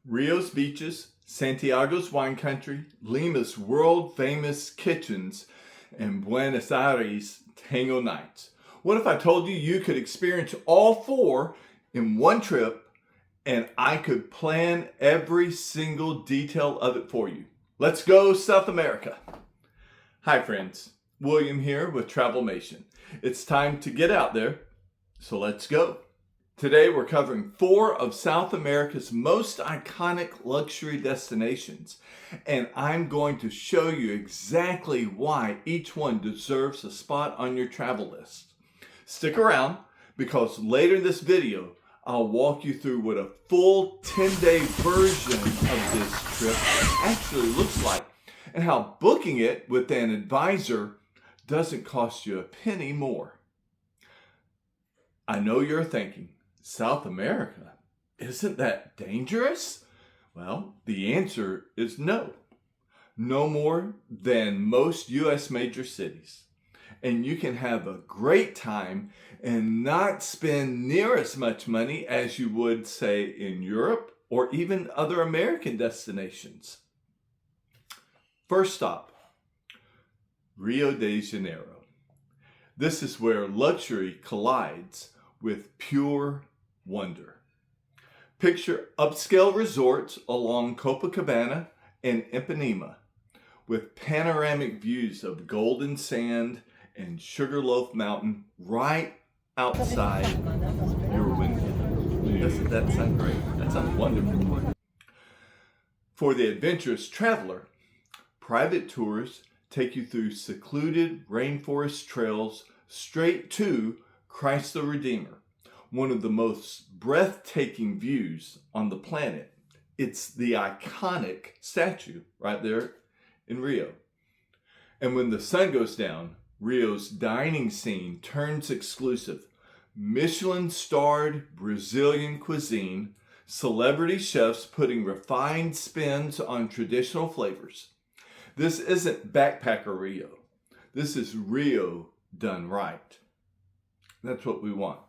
Rio's beaches, Santiago's wine country, Lima's world-famous kitchens, and Buenos Aires tango nights. What if I told you you could experience all four in one trip and I could plan every single detail of it for you? Let's go South America. Hi friends, William here with Travelmation. It's time to get out there, so let's go. Today we're covering 4 of South America's most iconic luxury destinations, and I'm going to show you exactly why each one deserves a spot on your travel list. Stick around, because later in this video I'll walk you through what a full 10-day version of this trip actually looks like, and how booking it with an advisor doesn't cost you a penny more. I know you're thinking, South America, isn't that dangerous? Well, the answer is no. No more than most U.S. major cities. And you can have a great time and not spend near as much money as you would, say, in Europe or even other American destinations. First stop, Rio de Janeiro. This is where luxury collides with pure wonder. Picture upscale resorts along Copacabana and Ipanema with panoramic views of golden sand and Sugarloaf Mountain right outside your window. Doesn't that sound great? That sounds wonderful. For the adventurous traveler, private tours take you through secluded rainforest trails straight to Christ the Redeemer, one of the most breathtaking views on the planet. It's the iconic statue right there in Rio. And when the sun goes down, Rio's dining scene turns exclusive. Michelin-starred Brazilian cuisine, celebrity chefs putting refined spins on traditional flavors. This isn't backpacker Rio. This is Rio done right. That's what we want.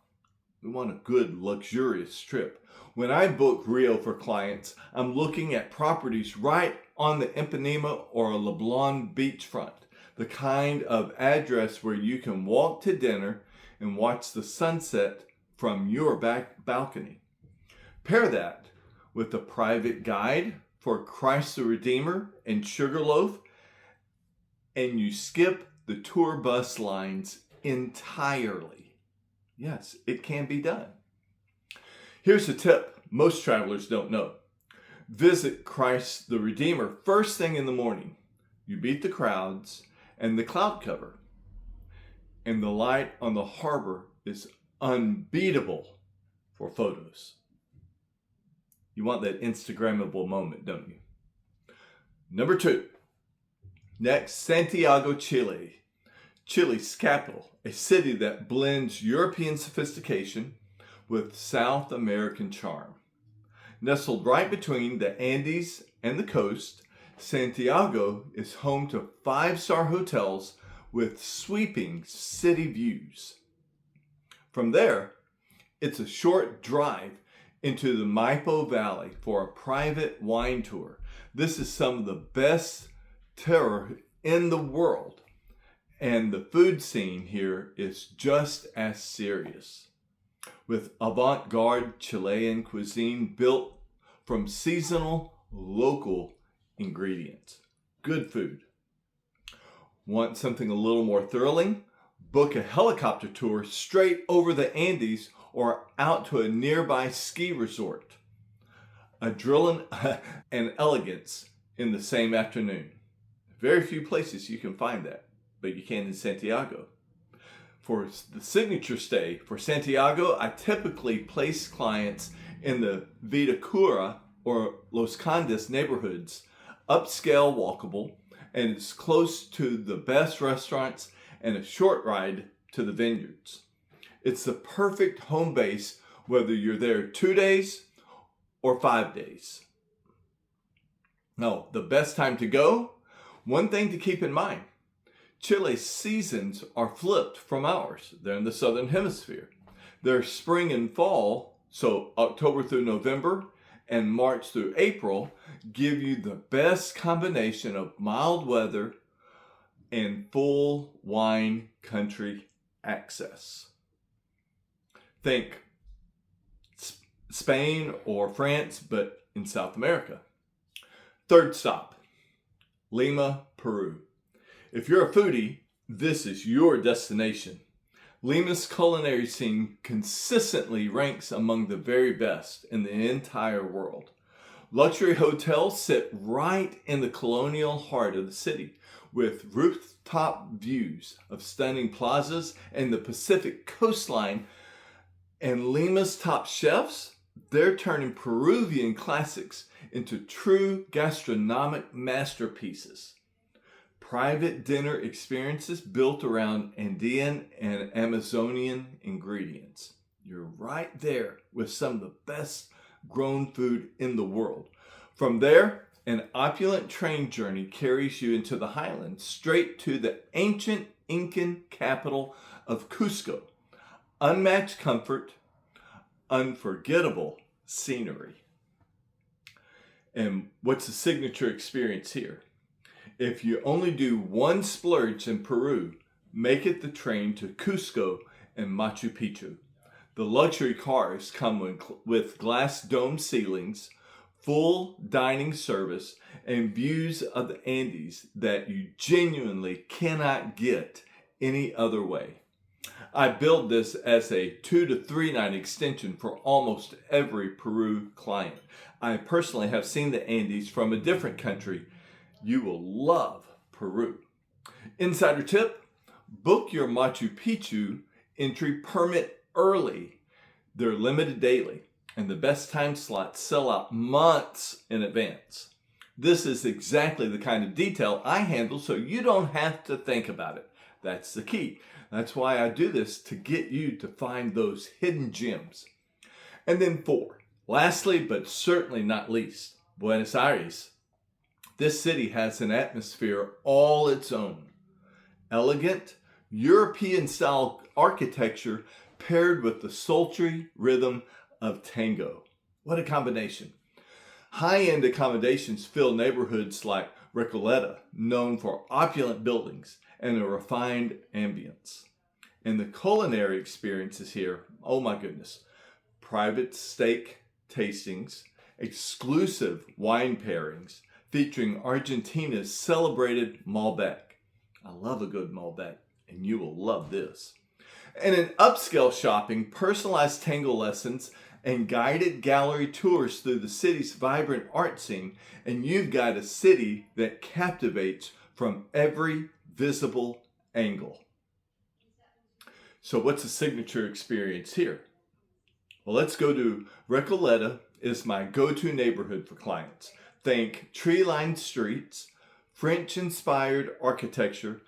We want a good, luxurious trip. When I book Rio for clients, I'm looking at properties right on the Ipanema or Leblon beachfront, the kind of address where you can walk to dinner and watch the sunset from your back balcony. Pair that with a private guide for Christ the Redeemer and Sugarloaf, and you skip the tour bus lines entirely. Yes, it can be done. Here's a tip most travelers don't know. Visit Christ the Redeemer first thing in the morning. You beat the crowds and the cloud cover. And the light on the harbor is unbeatable for photos. You want that Instagrammable moment, don't you? Number 2. Next, Santiago, Chile. Chile's capital, a city that blends European sophistication with South American charm. Nestled right between the Andes and the coast, Santiago is home to 5-star hotels with sweeping city views. From there, it's a short drive into the Maipo Valley for a private wine tour. This is some of the best terroir in the world. And the food scene here is just as serious, with avant-garde Chilean cuisine built from seasonal local ingredients. Good food. Want something a little more thrilling? Book a helicopter tour straight over the Andes or out to a nearby ski resort. Adrenaline and elegance in the same afternoon. Very few places you can find that, but you can in Santiago. For the signature stay for Santiago, I typically place clients in the Vitacura or Los Condes neighborhoods, upscale walkable, and it's close to the best restaurants and a short ride to the vineyards. It's the perfect home base whether you're there 2 days or 5 days. Now, the best time to go? One thing to keep in mind, Chile's seasons are flipped from ours. They're in the southern hemisphere. They're spring and fall, so October through November, and March through April give you the best combination of mild weather and full wine country access. Think Spain or France, but in South America. Third stop, Lima, Peru. If you're a foodie, this is your destination. Lima's culinary scene consistently ranks among the very best in the entire world. Luxury hotels sit right in the colonial heart of the city, with rooftop views of stunning plazas and the Pacific coastline. And Lima's top chefs, they're turning Peruvian classics into true gastronomic masterpieces. Private dinner experiences built around Andean and Amazonian ingredients. You're right there with some of the best grown food in the world. From there, an opulent train journey carries you into the highlands, straight to the ancient Incan capital of Cusco. Unmatched comfort, unforgettable scenery. And what's the signature experience here? If you only do one splurge in Peru, make it the train to Cusco and Machu Picchu. The luxury cars come with glass dome ceilings, full dining service, and views of the Andes that you genuinely cannot get any other way. I build this as a 2 to 3 night extension for almost every Peru client. I personally have seen the Andes from a different country. You will love Peru. Insider tip, book your Machu Picchu entry permit early. They're limited daily, and the best time slots sell out months in advance. This is exactly the kind of detail I handle, so you don't have to think about it. That's the key. That's why I do this, to get you to find those hidden gems. And then 4, lastly, but certainly not least, Buenos Aires. This city has an atmosphere all its own. Elegant, European-style architecture paired with the sultry rhythm of tango. What a combination. High-end accommodations fill neighborhoods like Recoleta, known for opulent buildings and a refined ambience. And the culinary experiences here, oh my goodness. Private steak tastings, exclusive wine pairings, featuring Argentina's celebrated Malbec. I love a good Malbec, and you will love this. And in upscale shopping, personalized tango lessons, and guided gallery tours through the city's vibrant art scene, and you've got a city that captivates from every visible angle. So what's the signature experience here? Well, let's go to Recoleta. Is my go-to neighborhood for clients. Think tree-lined streets, French-inspired architecture,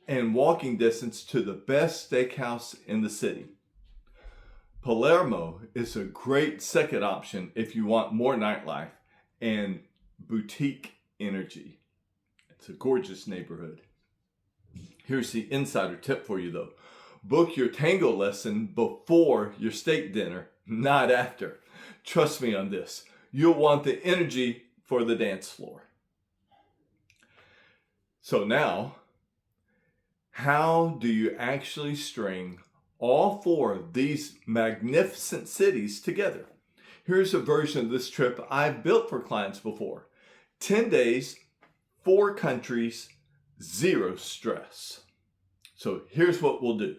and walking distance to the best steakhouse in the city. Palermo is a great second option if you want more nightlife and boutique energy. It's a gorgeous neighborhood. Here's the insider tip for you though. Book your tango lesson before your steak dinner, not after. Trust me on this. You'll want the energy for the dance floor. So now, how do you actually string all 4 of these magnificent cities together? Here's a version of this trip I've built for clients before. 10 days, 4 countries, 0 stress. So here's what we'll do.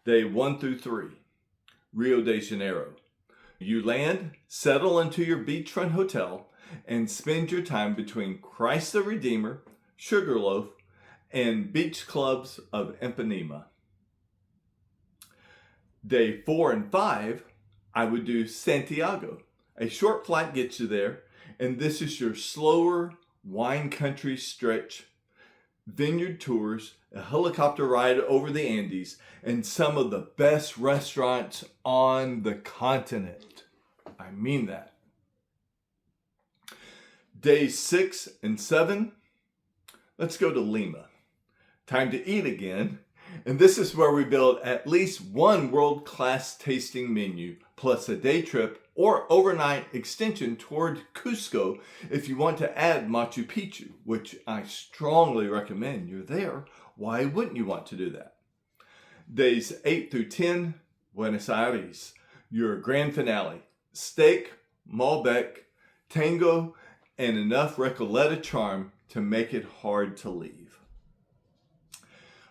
Day 1 through 3, Rio de Janeiro. You land, settle into your beachfront hotel, and spend your time between Christ the Redeemer, Sugarloaf, and beach clubs of Ipanema. Day 4 and 5, I would do Santiago. A short flight gets you there, and this is your slower wine country stretch, vineyard tours, a helicopter ride over the Andes, and some of the best restaurants on the continent. I mean that. Days 6 and 7, let's go to Lima. Time to eat again. And this is where we build at least one world-class tasting menu, plus a day trip or overnight extension toward Cusco if you want to add Machu Picchu, which I strongly recommend. You're there. Why wouldn't you want to do that? Days 8 through 10, Buenos Aires, your grand finale. Steak, Malbec, Tango, and enough Recoleta charm to make it hard to leave.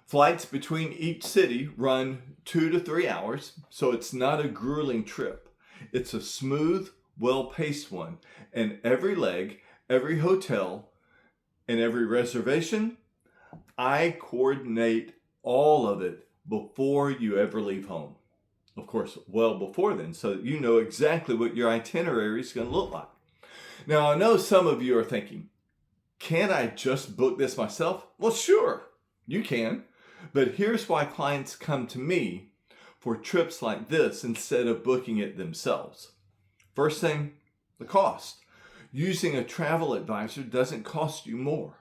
Flights between each city run 2 to 3 hours, so it's not a grueling trip. It's a smooth, well-paced one, and every leg, every hotel, and every reservation, I coordinate all of it before you ever leave home. Of course, well before then, so that you know exactly what your itinerary is going to look like. Now, I know some of you are thinking, can't I just book this myself? Well, sure, you can. But here's why clients come to me for trips like this instead of booking it themselves. First thing, the cost. Using a travel advisor doesn't cost you more.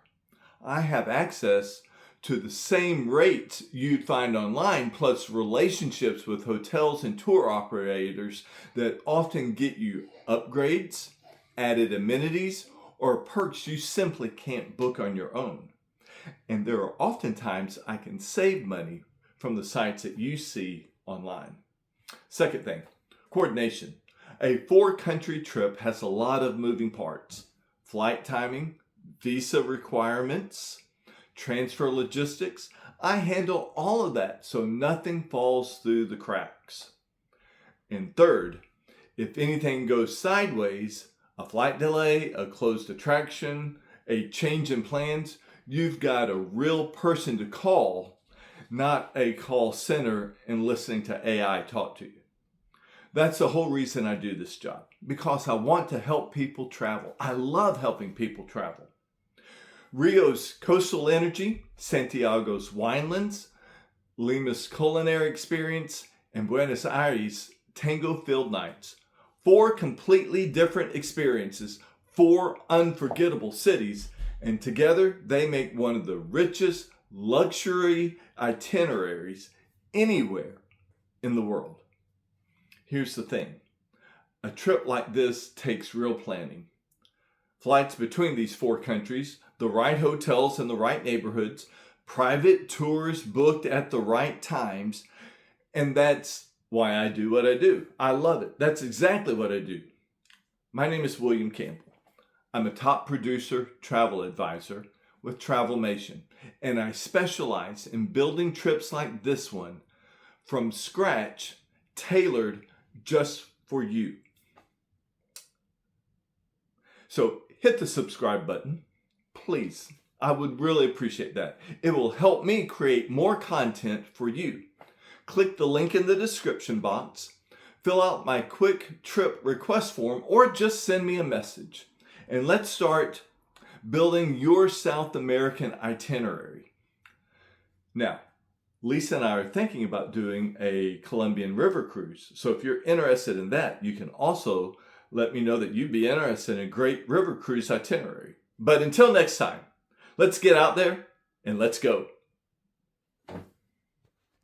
I have access to the same rates you'd find online, plus relationships with hotels and tour operators that often get you upgrades, added amenities, or perks you simply can't book on your own. And there are oftentimes I can save money from the sites that you see online. Second thing, coordination. A 4-country trip has a lot of moving parts. Flight timing, visa requirements, transfer logistics. I handle all of that so nothing falls through the cracks. And third, if anything goes sideways, a flight delay, a closed attraction, a change in plans, you've got a real person to call, not a call center and listening to AI talk to you. That's the whole reason I do this job, because I want to help people travel. I love helping people travel. Rio's coastal energy, Santiago's winelands, Lima's culinary experience, and Buenos Aires' tango-filled nights. 4 completely different experiences, 4 unforgettable cities, and together they make one of the richest luxury itineraries anywhere in the world. Here's the thing. A trip like this takes real planning. Flights between these 4 countries, the right hotels in the right neighborhoods, private tours booked at the right times, and that's why I do what I do. I love it. That's exactly what I do. My name is William Campbell. I'm a top producer, travel advisor with Travelmation, and I specialize in building trips like this one from scratch, tailored just for you. So hit the subscribe button, please. I would really appreciate that. It will help me create more content for you. Click the link in the description box, fill out my quick trip request form, or just send me a message. And let's start building your South American itinerary. Now, Lisa and I are thinking about doing a Colombian river cruise. So if you're interested in that, you can also let me know that you'd be interested in a great river cruise itinerary. But until next time, let's get out there and let's go.